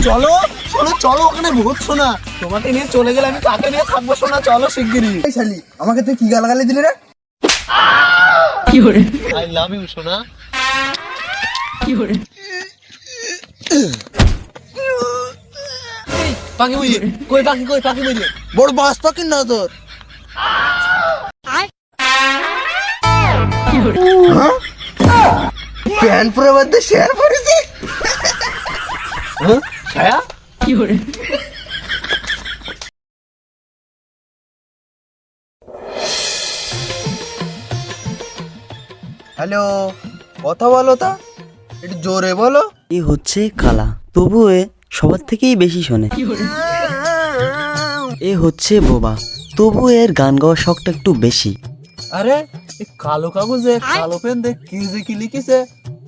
চলো শোনো, চলো ওখানে ভূত শোনা, তোমাকে নিয়ে চলে গেলে আমি কাকে নিয়ে থাকবো শোনা, চলো শিগগিরই। এই শালি, আমাকে তুই কি গালাগালি দিলি রে? আই লাভ ইউ সোনা। পাখি বুঝি কই, পাখি কই, পাখি বুঝি বড় বাস পাখির না তোর? প্যান্ট পরে বাদ দিয়ে শেয়ার পরেছি। ছায়া হ্যালো, কথা বলো তা, একটু জোরে বলো। এ হচ্ছে কালা, তবুও এ সবার থেকেই বেশি শোনে। এ হচ্ছে বোবা, তবু এর গান গাওয়ার শখটা একটু বেশি। আরে এই কালো কাগজে কালো পেন দেখ কি যে কি লিখেছে,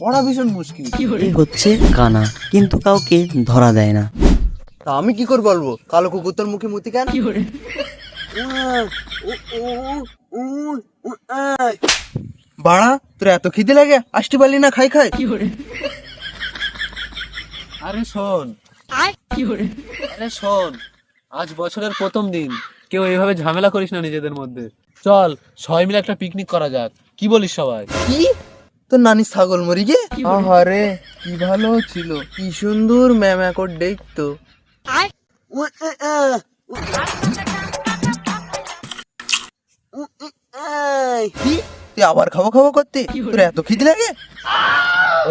পড়া ভীষণ মুশকিল। এ হচ্ছে কানা, কিন্তু কাউকে ধরা দেয় না। তা আমি কি করে বলবো কালো কুকুর তোর মুখে মুতি কেন? বাড়া, তোর এত খিদে লাগে আসতে পারলি না খাই খাই? আরে শোন, আরে শোন, আজ বছরের প্রথম দিন, কেউ এইভাবে ঝামেলা করিস না নিজেদের মধ্যে। চল সবাই মিলে একটা পিকনিক করা যাক, কি বলিস সবাই? কি তোর নানি ছাগল মরি গে? আহারে কি ভালো ছিল, কি সুন্দর ম্যামাকড় দেখতো। কি তুই আবার খাবো খাবো করতে? তোর এত খিদে লাগে?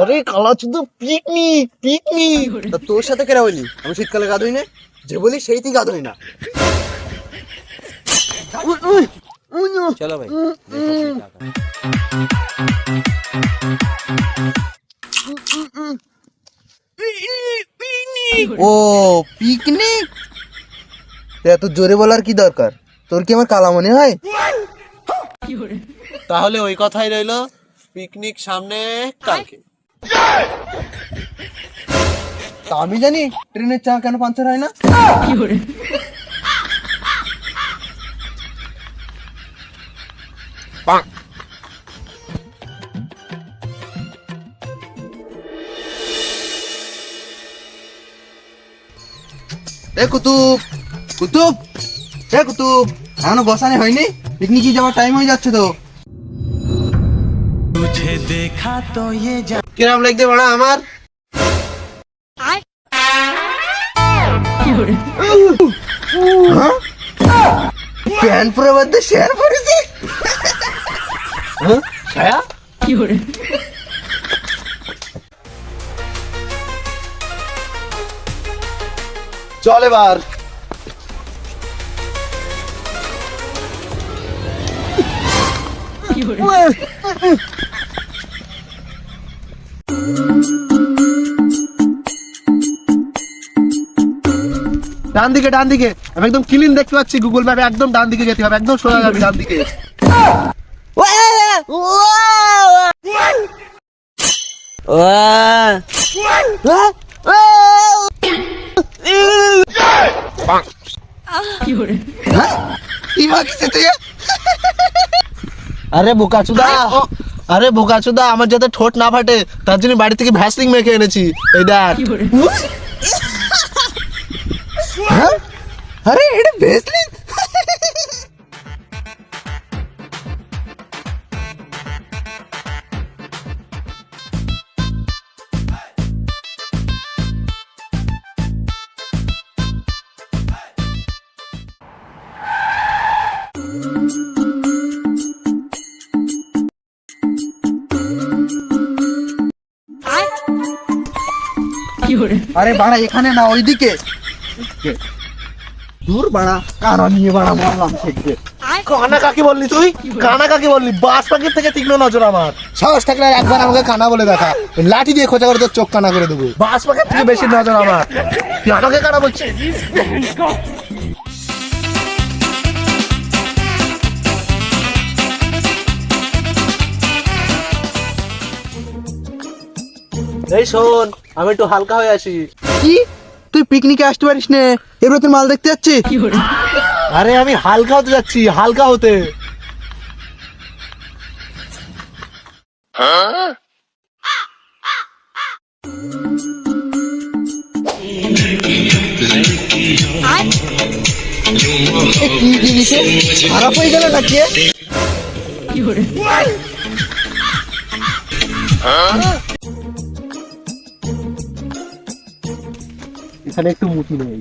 আরে কালা শুধু পিকনিক পিকনিক। তা তোর সাথে কেরা বলি আমি শীতকালে গাধই না? যে বলি সেই তুই গাধই না। চলো ভাই, ও পিকনিক, এত জোরে বলার কি দরকার? তোর কি আমার কালা মনে হয়? তাহলে ওই কথাই রইলো, পিকনিক সামনে কালকে। তা আমি জানি ট্রেনের চা কেন পাঞ্চার হয় না। এ কুতুব, কুতুব, এ কুতুব, এখনো বসানি হয়নি? পিকনিকে যাওয়ার টাইম হয়ে যাচ্ছে তো। কিরাম লাগছে বড়া আমার? প্যান্ট পরে বাদ দিয়ে শেয়ার পরেছি। ছায়া চল এবার। ডান দিকে, ডান দিকে, আমি একদম ক্লিন দেখতে পাচ্ছি গুগল ম্যাপে, একদম ডান দিকে যেতে হবে, একদম সোজা যাবি ডান দিকে। কি ভাগছে তুই? আরে বোকাচুদা, আরে বোকাচুদা, আমার যাতে ঠোঁট না ফাটে তার জন্য বাড়ি থেকে ভ্যাসলিন মেখে এনেছি, এই দেখ। হ্যাঁ? আরে এটা ভেসলিন। আরে বাড়া এখানে না ওইদিকে। দূর বাড়া, কানা নিয়ে বাড়া মারলাম সেদিকে। কানা কাকে বললি তুই? কানা কাকে বললি? বাস পাখির থেকে তীক্ষ্ণ নজর আমার। সাহস থাকলে একবার আমাকে কানা বলে দেখা, লাঠি দিয়ে খোঁচা করে তোর চোখ কানা করে দেবো। বাস পাখির থেকে বেশি নজর আমার, তুই আমাকে কানা বলছিস? এই শোন, আমি একটু হালকা হয়ে আসি। কি তুই পিকনিকে আসতে পারিস না? এবার তোর মাল দেখতে যাচ্ছি। আরে আমি হালকা হতে যাচ্ছি, হালকা হতে। কি জিনিসে খারাপ হয়ে গেল নাকি এ? এখানে একটু মুটি নেই।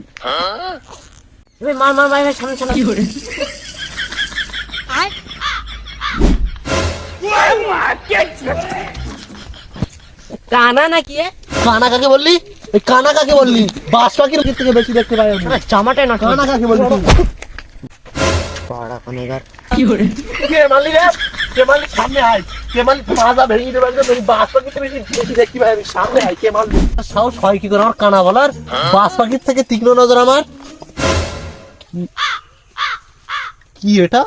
কানা নাকি এ? কানা কাকে বললি? এই কানা কাকে বললি? বাস পাখির থেকে বেশি দেখতে পাই আমি। জামাটাই না কানা কাকে বললি তুই? পাড়া কোনেগার। কে মারলি রে? কে মারলি? সামনে আয়। কে মারলি? মাজা ভেঙে দেবে একদম। এই বাস পাখির থেকে বেশি দেখতে পাই আমি। সামনে আয়। কে মারলি? সাহস হয় কি করে আমার কানা বলার? বাস পাখির থেকে তীক্ষ্ণ নজর আমার। কি এটা?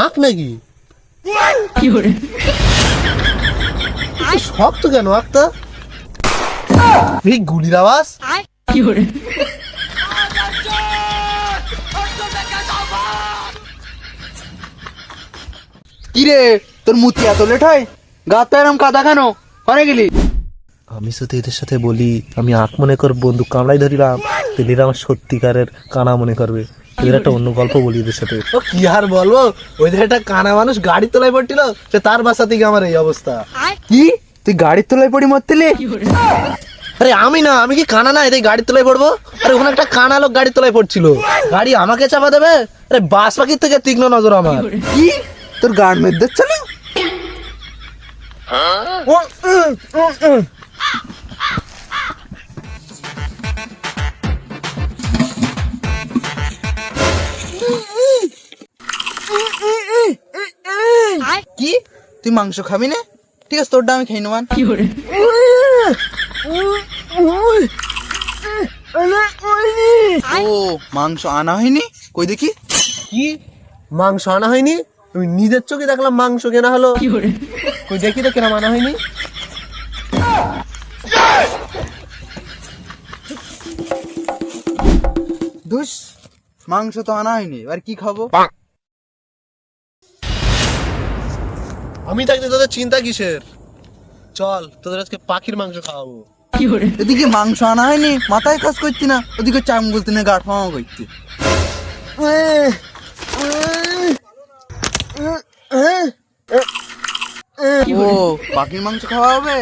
আঁক নাকি? শক্ত কেন আঁকটা? এই গুলির আওয়াজ? কি রে তোর মুতি এত লেট হয়? গাত তো এরম কাদা কেন? কনে গেলি? আমি যদি এদের সাথে বলি আমি আঁক মনে কর বন্দুক কামড়াই ধরিলাম, তাহলে এরা আমার সত্যিকারের কানা মনে করবে। এদের একটা অন্য গল্প বলি এদের সাথে। ও কি আর বলবো, ওই যে একটা কানা মানুষ গাড়ি তোলায় পড়ছিল, সে তার বাসা থেকে আমার এই অবস্থা। কি তুই গাড়ির তলায় পড়ি মরতেলি? আরে আমি না, আমি কি কানা না এটাই গাড়ির তলায় পড়বো? আরে ওখানে একটা কানা লোক গাড়ির তলায় পড়ছিল, গাড়ি আমাকে চাপা দেবে? আরে বাস পাখির থেকে তীক্ষ্ণ নজর আমার। কি তোর গান মেদ দিচ্ছিল? কি তুই মাংস খাবি না? ঠিক আছে তোরটা আমি খাই নেবান। ও মাংস আনা হয়নি, কই দেখি। কি মাংস আনা হয়নি? আমি নিজের চোখে দেখলাম মাংস কেনা হলো। কই দেখি তো কেনা আনা হয়নি। ধুস মাংস তো আনা হয়নি, এবার কি খাবো? আমি থাকতে তোদের চিন্তা কিসের? চল তোদের আজকে পাখির মাংস খাওয়াবো। এদিকে মাংস আনা হয়নি, মাথায় কাজ করছি না, ওদিকে চাম গুলতে না গাড় ফামা করছি। ও পাখির মাংস খাওয়া হবে?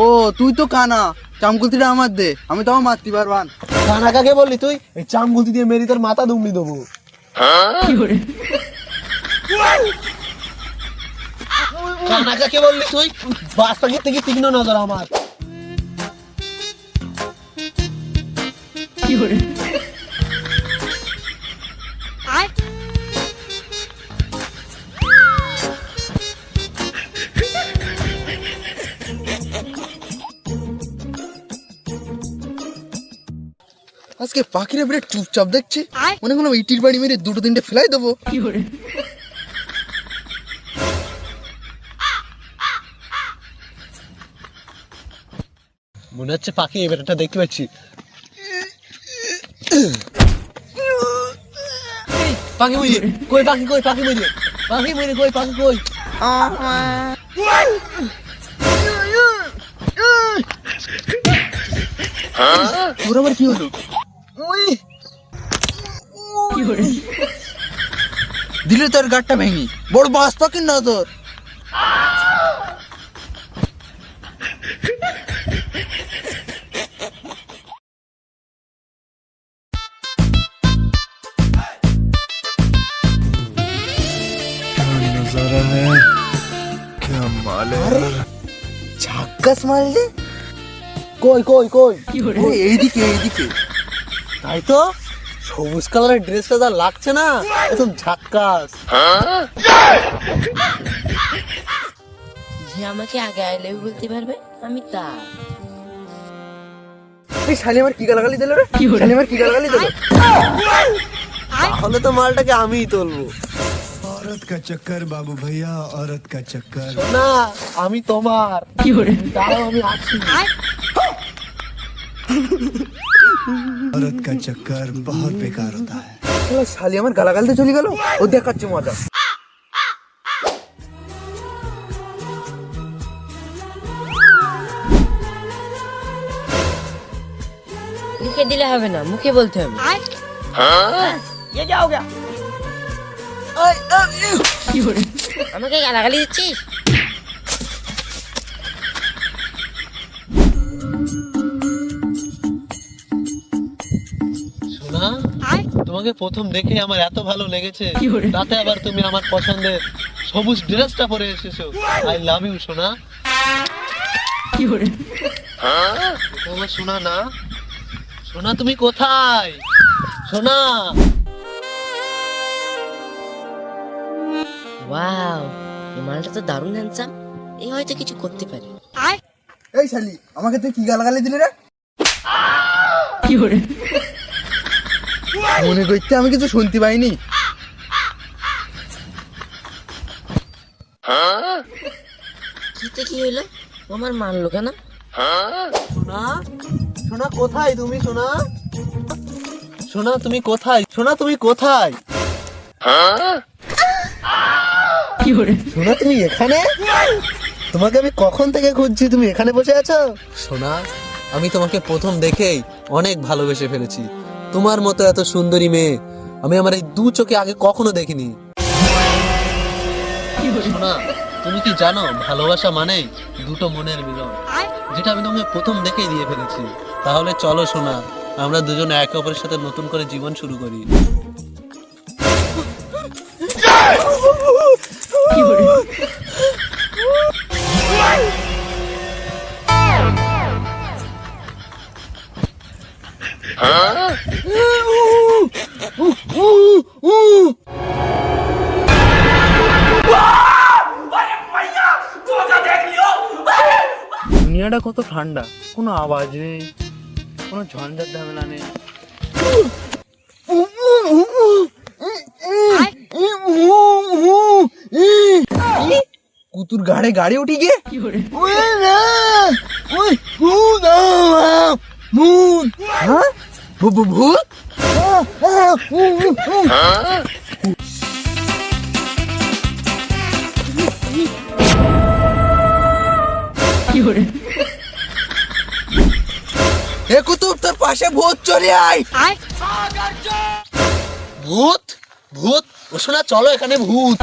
ও তুই তো কানা, চামকুলতিটা আমার দে, আমি তো মারতে পারবান। কানা কাকে বললি তুই? এই চাম গুলতি দিয়ে মেরি তোর মাথা দুমড়ি দেবো। কানা কাকে বললি তুই? বাস পাখির থেকে তীক্ষ্ণ নজর আমার। আজকে পাখিরা বেড়ে চুপচাপ দেখছি, মনে কোনো ইটির বাড়ি মেরে দুটো তিনটে ফেলাই দেবো। মনে হচ্ছে পাখি এবার একটা দেখতে পাচ্ছি। পাখি মরি কই? পাখি কই? পাখি মরি, পাখি মরি কই? পাখি কই? তোর আবার কি হলো? দিলে তোর গাড়টা ভেঙি, বড় বাস পাখির না তোর। ঝাক্কাস মারলে? কই কই কই? এইদিকে এইদিকে। তাই তো, সবুজ কালারের ড্রেসটা যা লাগছে না, একদম ঝাক্কাস। যে আমাকে আগে আই লাভ বলতে পারবে আমি তা। এই শালি আমার কি গালাগালি দিল রে? শালি আমার কি গালাগালি দিল? তাহলে তো মালটাকে আমিই তুলবো। औरत का चक्कर बाबू भैया, औरत का चक्कर। না আমি তোমার। দাঁড়াও আমি আসছি। औरत का चक्कर बहुत बेकार होता है। শালি আমার গালাগাল দিয়ে চলে গেল, ও দেখাচ্ছে মজা। মুখে দিলে হবে না, মুখে বলতে হবে। আমাকে গালাগালি দিচ্ছিস? সোনা, তোমাকে প্রথম দেখে আমার এত ভালো লেগেছে, তাতে আবার তুমি আমার পছন্দের সবুজ ড্রেসটা পরে এসেছো। আই লাভ ইউ সোনা। আমার সোনা না, সোনা তুমি কোথায়? সোনা, ওয়াও, এই মালটা তো দারুণ হ্যান্ডসাম। এই হয়তো কিছু করতে পারে। এই শালি, আমাকে তুই কি গালাগালি দিলি রে? মনে করতে আমি কিছু শুনতে পাইনি। কিতে কি হইলো? ও আমার মারলো কেন? সোনা, সোনা কোথায় তুমি? সোনা, সোনা তুমি কোথায়? সোনা তুমি কোথায়? সোনা তুমি এখানে? তোমাকে আমি কখন থেকে খুঁজছি, তুমি এখানে বসে আছো? সোনা, আমি তোমাকে প্রথম দেখেই অনেক ভালোবেসে ফেলেছি। তোমার মতো এত সুন্দরী মেয়ে আমি আমার এই দু চোখে আগে কখনো দেখিনি। সোনা, তুমি কি জানো ভালোবাসা মানে দুটো মনের মিলন, যেটা আমি তোমাকে প্রথম দেখেই দিয়ে ফেলেছি। তাহলে চলো সোনা, আমরা দুজন একে অপরের সাথে নতুন করে জীবন শুরু করি। দুনিয়াটা কত ঠান্ডা, কোনো আওয়াজ নেই, কোনো ঝঞ্ঝাট ঝামেলা নেই। কুতুর গাড়ে গাড়ি উঠি গে। ভূত? এ কুতুব, তোর পাশে ভূত, চলে আয়। ভূত? ভূত? ও সোনা চলো, এখানে ভূত।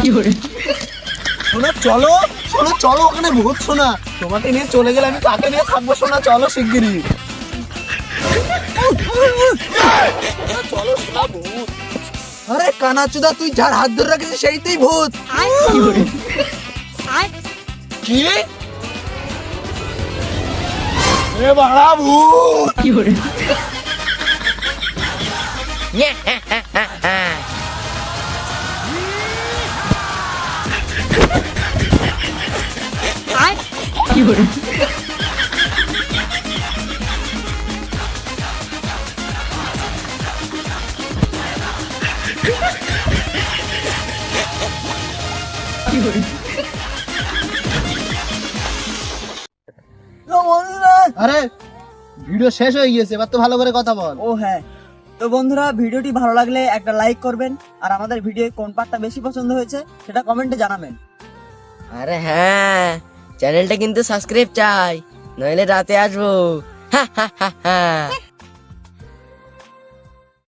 সোনা চলো, সোনা চলো, ওখানে ভূত। সোনা, তোমাকে নিয়ে চলে গেলে আমি কাকে নিয়ে থাকবো? সোনা চলো শিগগিরই। সোনা, চলো সোনা, ভূত। আরে কানাচুদা, তুই যার হাত ধরে রাখিস সেইটাই ভূত। কি? এ বাড়া ভূত! আরে ভিডিও শেষ হয়ে গিয়েছে, এবার তো ভালো করে কথা বল। ও হ্যাঁ, তো বন্ধুরা ভিডিওটি ভালো লাগলে একটা লাইক করবেন, আর আমাদের ভিডিও কোন পার্টটা বেশি পছন্দ হয়েছে সেটা কমেন্টে জানাবেন। আরে হ্যাঁ, চ্যানেলটা কিন্তু সাবস্ক্রাইব চাই, নইলে রাতে আসবো। হা হা হা হা।